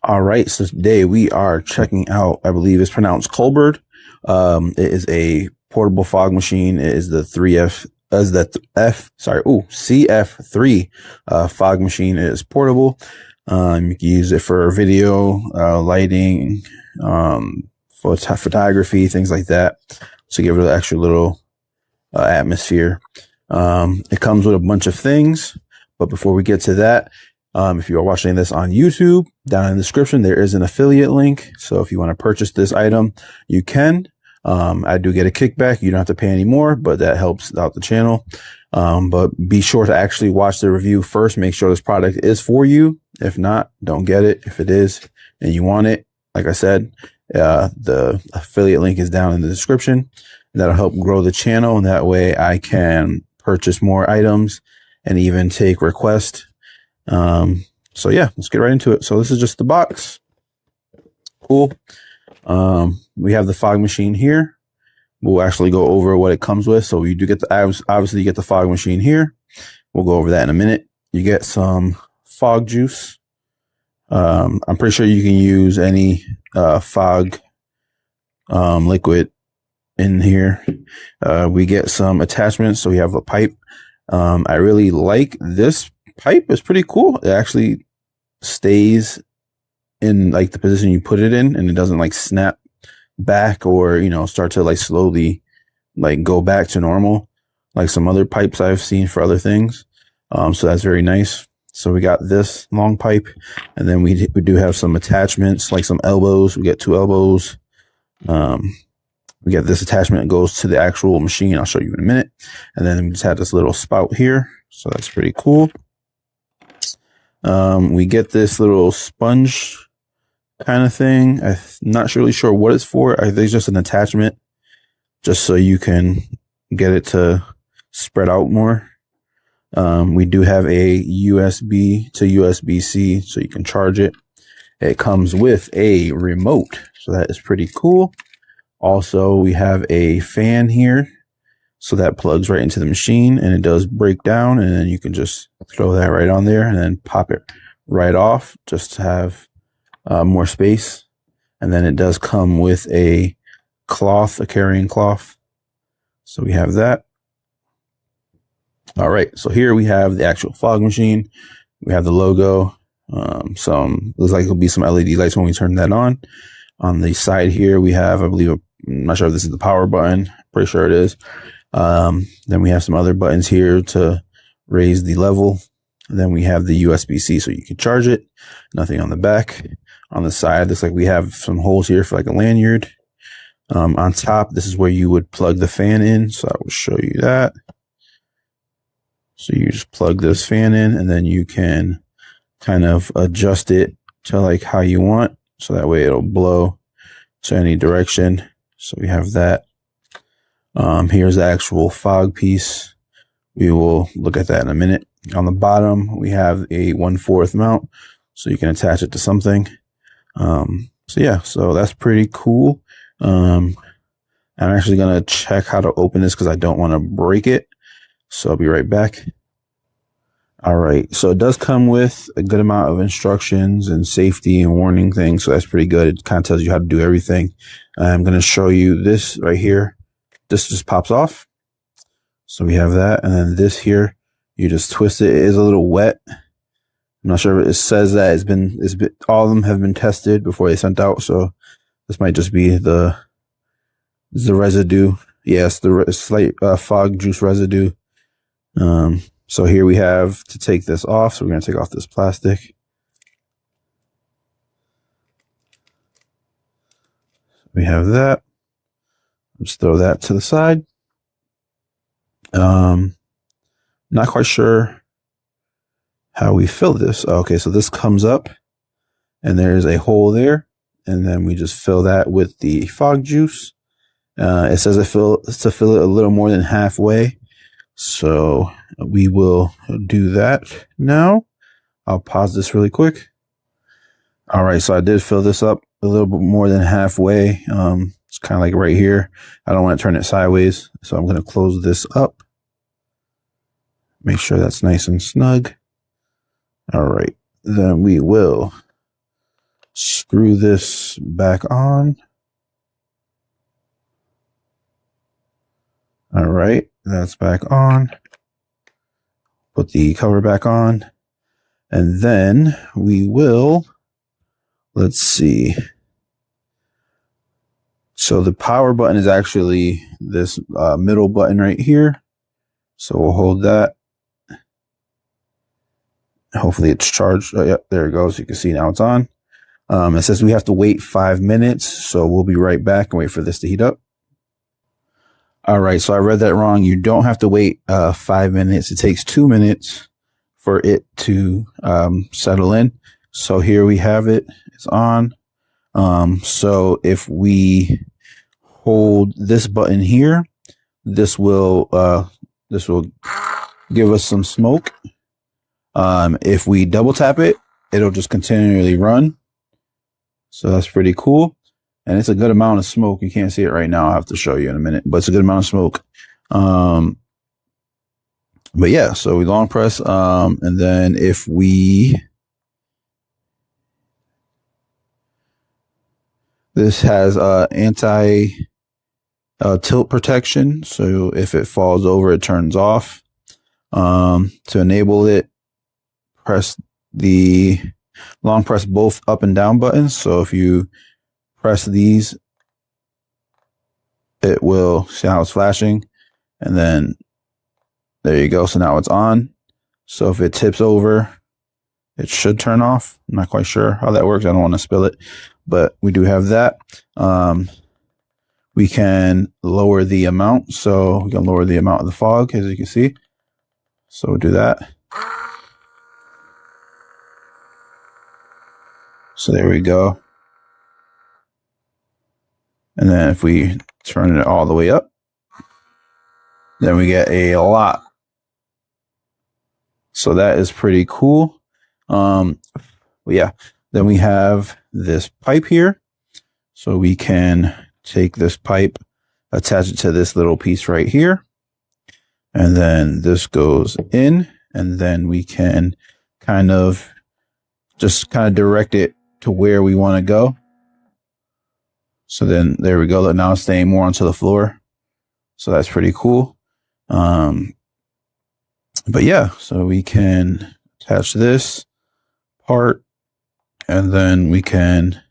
All right, so today we are checking out, I believe it's pronounced COLBOR. It is a portable fog machine. It is the CF3 fog machine. It is portable. You can use it for video, lighting, photography, things like that. So give it an extra little atmosphere. It comes with a bunch of things, but before we get to that, if you are watching this on YouTube, down in the description, there is an affiliate link. So if you want to purchase this item, you can. I do get a kickback. You don't have to pay any more, but that helps out the channel. But be sure to actually watch the review first. Make sure this product is for you. If not, don't get it. If it is and you want it, like I said, the affiliate link is down in the description. That'll help grow the channel. And that way I can purchase more items and even take requests. So yeah, let's get right into it. So this is just the box. Cool. We have the fog machine here. We'll actually go over what it comes with. So you do get obviously you get the fog machine here. We'll go over that in a minute. You get some fog juice. I'm pretty sure you can use any, fog, liquid in here. We get some attachments. So we have a pipe. I really like this pipe. Is pretty cool. It actually stays in like the position you put it in, and it doesn't like snap back or, you know, start to like slowly like go back to normal like some other pipes I've seen for other things. So that's very nice. So we got this long pipe, and then we do have some attachments like some elbows. We get 2 elbows. We get this attachment that goes to the actual machine. I'll show you in a minute. And then we just have this little spout here. So that's pretty cool. We get this little sponge kind of thing. I'm not really sure what it's for. I think it's just an attachment just so you can get it to spread out more. We do have a USB to USB-C so you can charge it. It comes with a remote, so that is pretty cool. Also, we have a fan here, so that plugs right into the machine, and it does break down, and then you can just throw that right on there and then pop it right off just to have more space. And then it does come with a cloth, a carrying cloth. So we have that. All right, so here we have the actual fog machine. We have the logo. Looks like it'll be some LED lights when we turn that on. On the side here, we have, I believe, I'm not sure if this is the power button. Pretty sure it is. Then we have some other buttons here to raise the level. And then we have the USB-C so you can charge it. Nothing on the back. On the side, looks like we have some holes here for like a lanyard. On top, this is where you would plug the fan in. So I will show you that. So you just plug this fan in, and then you can kind of adjust it to like how you want. So that way it'll blow to any direction. So we have that. Here's the actual fog piece. We will look at that in a minute. On the bottom, we have a 1/4 mount, so you can attach it to something. So yeah, so that's pretty cool. I'm actually going to check how to open this because I don't want to break it. So I'll be right back. All right. So it does come with a good amount of instructions and safety and warning things. So that's pretty good. It kind of tells you how to do everything. I'm going to show you this right here. This just pops off. So we have that. And then this here, you just twist it. It is a little wet. I'm not sure if it says that all of them have been tested before they sent out. So this might just be the residue. Yes, the slight fog juice residue. So here we have to take this off. So we're going to take off this plastic. We have that. Just throw that to the side. Not quite sure how we fill this. Okay, so this comes up and there's a hole there. And then we just fill that with the fog juice. It says to fill it a little more than halfway. So we will do that now. I'll pause this really quick. All right, so I did fill this up a little bit more than halfway. It's kind of like right here. I don't want to turn it sideways, so I'm going to close this up. Make sure that's nice and snug. All right, then we will screw this back on. All right, that's back on. Put the cover back on. And then we will, let's see. So the power button is actually this middle button right here. So we'll hold that. Hopefully it's charged. Oh, yep, there it goes. You can see now it's on. It says we have to wait 5 minutes. So we'll be right back and wait for this to heat up. All right, so I read that wrong. You don't have to wait 5 minutes. It takes 2 minutes for it to settle in. So here we have it. It's on. So if we hold this button here, this will give us some smoke. If we double tap it, it'll just continually run. So that's pretty cool. And it's a good amount of smoke. You can't see it right now. I'll have to show you in a minute, but it's a good amount of smoke. But yeah, so we long press, and then if we, this has anti tilt protection. So if it falls over, it turns off. To enable it, press the long press both up and down buttons. So if you press these, it will see how it's flashing, and then there you go. So now it's on. So if it tips over, it should turn off. I'm not quite sure how that works. I don't want to spill it, but we do have that. We can lower the amount. So we can lower the amount of the fog, as you can see. So we'll do that. So there we go. And then if we turn it all the way up, then we get a lot. So that is pretty cool. But yeah, then we have this pipe here. So we can take this pipe, attach it to this little piece right here. And then this goes in, and then we can kind of direct it to where we want to go. So then there we go. Now it's staying more onto the floor. So that's pretty cool. But yeah, so we can attach this part, and then we can,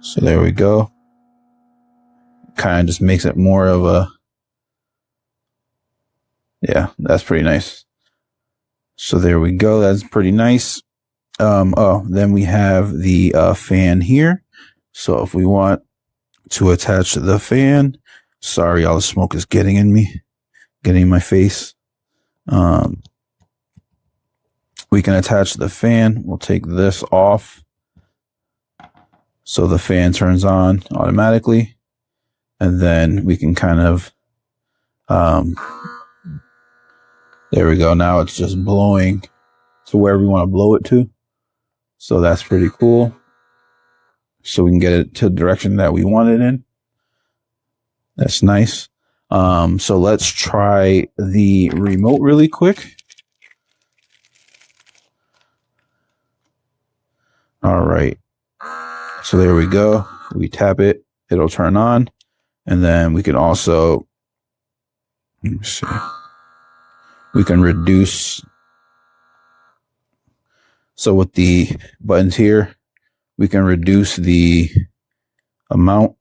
so there we go. Kind of just makes it more of a, yeah, that's pretty nice. So there we go. That's pretty nice. Then we have the fan here. So if we want to attach the fan, sorry, all the smoke is getting in me, getting in my face. We can attach the fan. We'll take this off. So the fan turns on automatically. And then we can kind of, there we go. Now it's just blowing to where we want to blow it to. So that's pretty cool. So we can get it to the direction that we want it in. That's nice. So let's try the remote really quick. All right. So there we go. We tap it, it'll turn on. And then we can also, let me see, we can reduce. So with the buttons here, we can reduce the amount.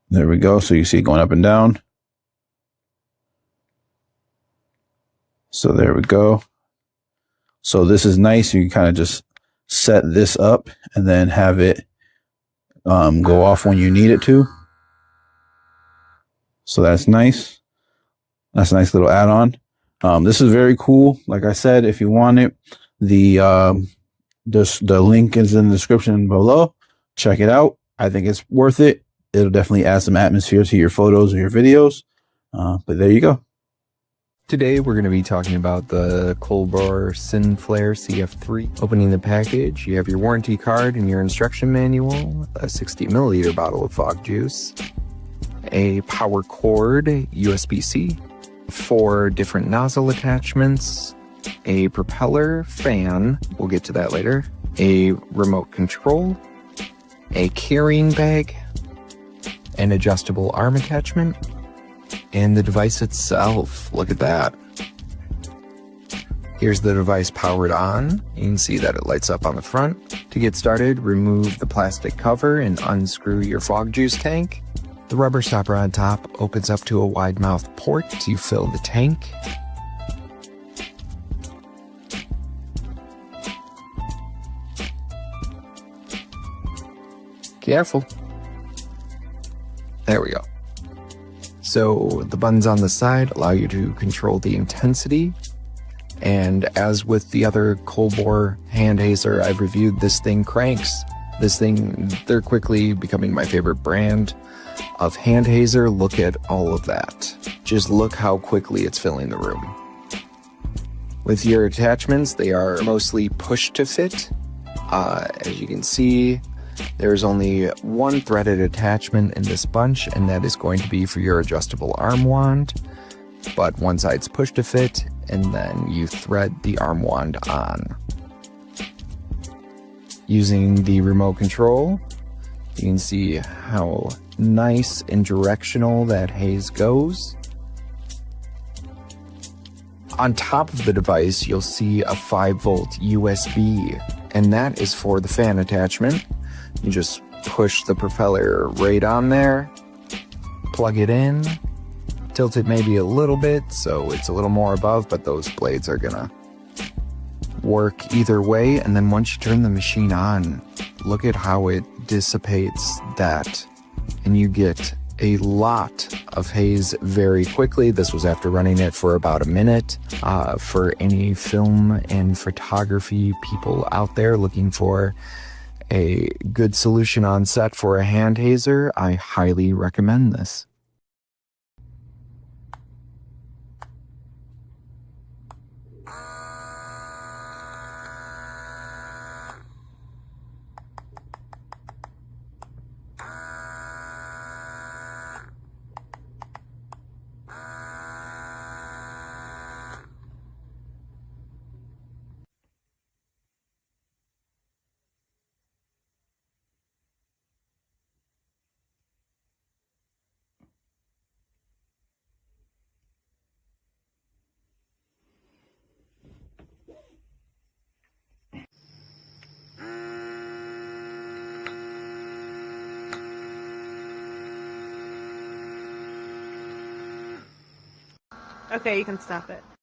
There we go. So you see it going up and down. So there we go. So this is nice. You can kind of just set this up and then have it go off when you need it to. So that's nice. That's a nice little add-on. This is very cool. Like I said, if you want it, the link is in the description below. Check it out. I think it's worth it. It'll definitely add some atmosphere to your photos or your videos. But there you go. Today we're going to be talking about the COLBOR Flare CF3. Opening the package, you have your warranty card and your instruction manual, a 60 milliliter bottle of fog juice, a power cord, USB-C, 4 different nozzle attachments, a propeller fan, we'll get to that later, a remote control, a carrying bag, an adjustable arm attachment, and the device itself. Look at that. Here's the device powered on. You can see that it lights up on the front. To get started, remove the plastic cover and unscrew your fog juice tank. The rubber stopper on top opens up to a wide mouth port to fill the tank. Careful. There we go. So the buttons on the side allow you to control the intensity. And as with the other COLBOR hand hazer I've reviewed, this thing cranks. This thing, they're quickly becoming my favorite brand of hand hazer. Look at all of that. Just look how quickly it's filling the room. With your attachments, they are mostly push to fit. As you can see, there's only one threaded attachment in this bunch, and that is going to be for your adjustable arm wand. But one side's push to fit, and then you thread the arm wand on. Using the remote control, you can see how nice and directional that haze goes. On top of the device, you'll see a 5-volt USB, and that is for the fan attachment. You just push the propeller right on there, plug it in, tilt it maybe a little bit so it's a little more above, but those blades are gonna work either way. And then once you turn the machine on, look at how it dissipates that, and you get a lot of haze very quickly. This was after running it for about a minute. For any film and photography people out there looking for a good solution on set for a hand hazer, I highly recommend this. Okay, you can stop it.